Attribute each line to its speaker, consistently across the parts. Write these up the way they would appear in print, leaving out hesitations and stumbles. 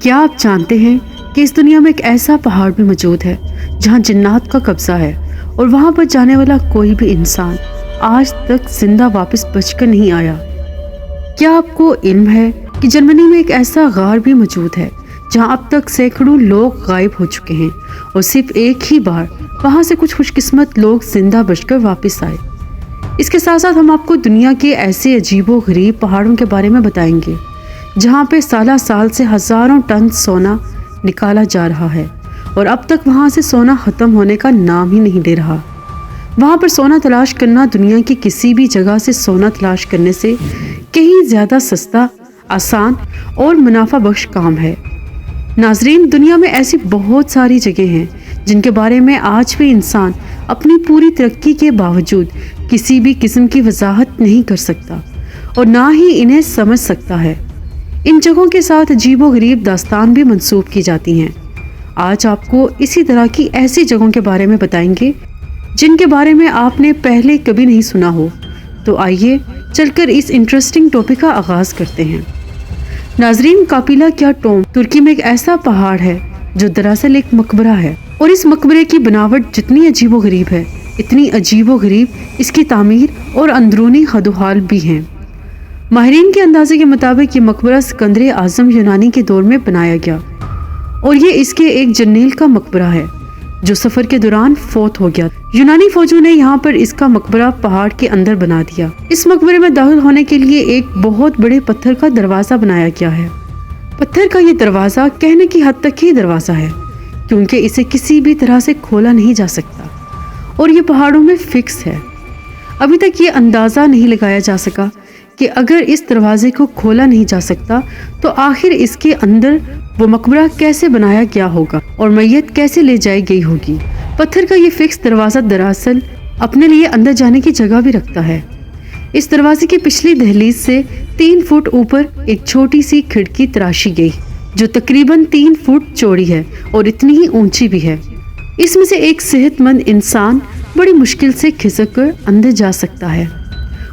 Speaker 1: کیا آپ جانتے ہیں کہ اس دنیا میں ایک ایسا پہاڑ بھی موجود ہے جہاں جنات کا قبضہ ہے اور وہاں پر جانے والا کوئی بھی انسان آج تک زندہ واپس بچ کر نہیں آیا؟ کیا آپ کو علم ہے کہ جرمنی میں ایک ایسا غار بھی موجود ہے جہاں اب تک سینکڑوں لوگ غائب ہو چکے ہیں اور صرف ایک ہی بار وہاں سے کچھ خوش قسمت لوگ زندہ بچ کر واپس آئے؟ اس کے ساتھ ساتھ ہم آپ کو دنیا کے ایسے عجیب و غریب پہاڑوں کے بارے میں بتائیں گے جہاں پہ سالہ سال سے ہزاروں ٹن سونا نکالا جا رہا ہے اور اب تک وہاں سے سونا ختم ہونے کا نام ہی نہیں لے رہا۔ وہاں پر سونا تلاش کرنا دنیا کی کسی بھی جگہ سے سونا تلاش کرنے سے کہیں زیادہ سستا، آسان اور منافع بخش کام ہے۔ ناظرین، دنیا میں ایسی بہت ساری جگہ ہیں جن کے بارے میں آج بھی انسان اپنی پوری ترقی کے باوجود کسی بھی قسم کی وضاحت نہیں کر سکتا اور نہ ہی انہیں سمجھ سکتا ہے۔ ان جگہوں کے ساتھ عجیب و غریب داستان بھی منسوب کی جاتی ہیں۔ آج آپ کو اسی طرح کی ایسی جگہوں کے بارے میں بتائیں گے جن کے بارے میں آپ نے پہلے کبھی نہیں سنا ہو۔ تو آئیے چل کر اس انٹرسٹنگ ٹاپک کا آغاز کرتے ہیں۔ ناظرین، کاپیلا کیا ٹوم ترکی میں ایک ایسا پہاڑ ہے جو دراصل ایک مقبرہ ہے، اور اس مقبرے کی بناوٹ جتنی عجیب و غریب ہے اتنی عجیب و غریب اس کی تعمیر اور اندرونی حد و حال بھی ہیں۔ ماہرین کے اندازے کے مطابق یہ مقبرہ سکندر اعظم یونانی کے دور میں بنایا گیا اور یہ اس کے ایک جرنیل کا مقبرہ ہے جو سفر کے دوران فوت ہو گیا۔ یونانی فوجوں نے یہاں پر اس کا مقبرہ پہاڑ کے اندر بنا دیا۔ اس مقبرے میں داخل ہونے کے لیے ایک بہت بڑے پتھر کا دروازہ بنایا گیا ہے۔ پتھر کا یہ دروازہ کہنے کی حد تک ہی دروازہ ہے کیونکہ اسے کسی بھی طرح سے کھولا نہیں جا سکتا اور یہ پہاڑوں میں فکس ہے۔ ابھی تک یہ اندازہ نہیں لگایا جا سکا کہ اگر اس دروازے کو کھولا نہیں جا سکتا تو آخر اس کے اندر وہ مقبرہ کیسے بنایا گیا ہوگا اور میت کیسے لے جائی گئی ہوگی۔ پتھر کا یہ فکس دروازہ دراصل اپنے لیے اندر جانے کی جگہ بھی رکھتا ہے۔ اس دروازے کی پچھلی دہلیز سے 3 فٹ اوپر ایک چھوٹی سی کھڑکی تراشی گئی جو تقریباً 3 فٹ چوڑی ہے اور اتنی ہی اونچی بھی ہے۔ اس میں سے ایک صحت مند انسان بڑی مشکل سے کھسک کر اندر جا سکتا ہے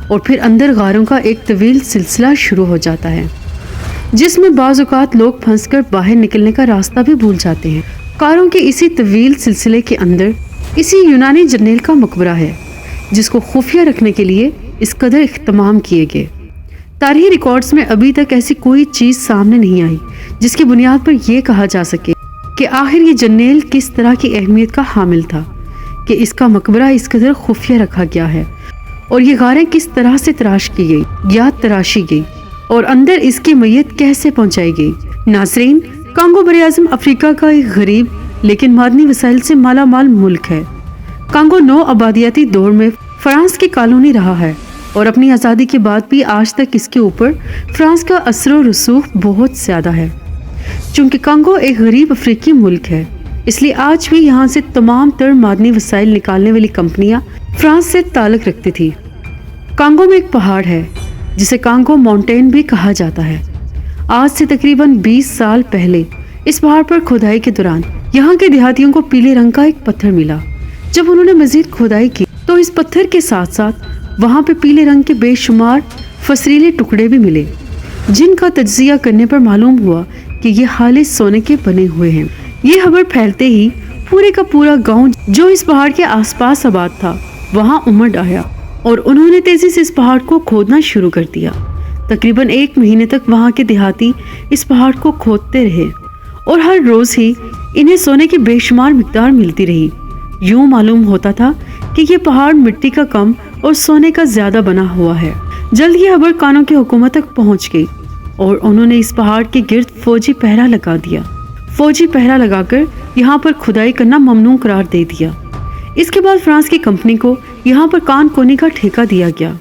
Speaker 1: اور پھر اندر غاروں کا ایک طویل سلسلہ شروع ہو جاتا ہے جس میں بعض اوقات لوگ پھنس کر باہر نکلنے کا راستہ بھی بھول جاتے ہیں۔ غاروں کے اسی طویل سلسلے کے اندر اسی یونانی جرنیل کا مقبرہ ہے جس کو خفیہ رکھنے کے لیے اس قدر اہتمام کیے گئے۔ تاریخی ریکارڈز میں ابھی تک ایسی کوئی چیز سامنے نہیں آئی جس کی بنیاد پر یہ کہا جا سکے کہ آخر یہ جرنیل کس طرح کی اہمیت کا حامل تھا کہ اس کا مقبرہ اس قدر خفیہ رکھا گیا ہے اور یہ غاریں کس طرح سے تراش کی گئی یا تراشی گئی اور اندر اس کی میت کیسے پہنچائی گئی۔ ناظرین، کانگو براعظم افریقہ کا ایک غریب لیکن معدنی وسائل سے مالا مال ملک ہے۔ کانگو نو آبادیاتی دور میں فرانس کی کالونی رہا ہے اور اپنی آزادی کے بعد بھی آج تک اس کے اوپر فرانس کا اثر و رسوخ بہت زیادہ ہے۔ چونکہ کانگو ایک غریب افریقی ملک ہے اس لیے آج بھی یہاں سے تمام تر معدنی وسائل نکالنے والی کمپنیاں فرانس سے تعلق رکھتی تھی۔ کانگو میں ایک پہاڑ ہے جسے کانگو ماؤنٹین بھی کہا جاتا ہے۔ آج سے تقریباً 20 سال پہلے اس پہاڑ پر کھدائی کے دوران یہاں کے دیہاتیوں کو پیلے رنگ کا ایک پتھر ملا۔ جب انہوں نے مزید کھدائی کی تو اس پتھر کے ساتھ ساتھ وہاں پہ پیلے رنگ کے بے شمار فسریلے ٹکڑے بھی ملے جن کا تجزیہ کرنے پر معلوم ہوا کہ یہ خالص سونے کے بنے ہوئے ہیں۔ یہ خبر پھیلتے ہی پورے کا پورا گاؤں جو اس پہاڑ کے آس پاس آباد تھا وہاں امڑ آیا اور انہوں نے تیزی سے اس پہاڑ کو کھودنا شروع کر دیا۔ تقریباً 1 مہینے تک وہاں کے دیہاتی اس پہاڑ کو کھودتے رہے اور ہر روز ہی انہیں سونے کی بے شمار مقدار ملتی رہی۔ یوں معلوم ہوتا تھا کہ یہ پہاڑ مٹی کا کم اور سونے کا زیادہ بنا ہوا ہے۔ جلد یہ خبر کانوں کی حکومت تک پہنچ گئی اور انہوں نے اس پہاڑ کے گرد فوجی پہرا لگا دیا۔ فوجی پہرا لگا کر یہاں پر کھدائی کرنا ممنوع قرار دے دیا۔ اس کے بعد فرانس کی کمپنی کو یہاں پر کان کونی کا ٹھیکہ دیا گیا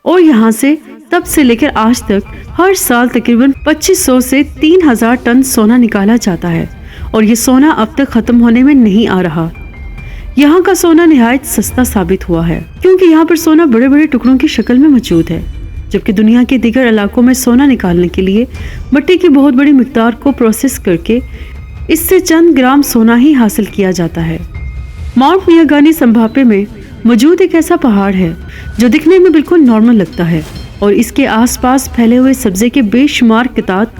Speaker 1: اور یہاں سے تب سے لے کر آج تک ہر سال تقریباً 2500 سے 3000 ٹن سونا نکالا جاتا ہے اور یہ سونا اب تک ختم ہونے میں نہیں آ رہا۔ یہاں کا سونا نہایت سستا ثابت ہوا ہے کیونکہ یہاں پر سونا بڑے بڑے ٹکڑوں کی شکل میں موجود ہے، جبکہ دنیا کے دیگر علاقوں میں سونا نکالنے کے لیے مٹی کی بہت بڑی مقدار کو پروسیس کر کے اس سے چند گرام سونا ہی حاصل کیا جاتا ہے۔ ماؤنٹ نیاگانی زمبابوے میں موجود ایک ایسا پہاڑ ہے جو دکھنے میں بالکل نارمل لگتا ہے اور اس کے آس پاس پھیلے ہوئے سبزے کے بے شمار قطعات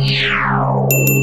Speaker 2: Meow.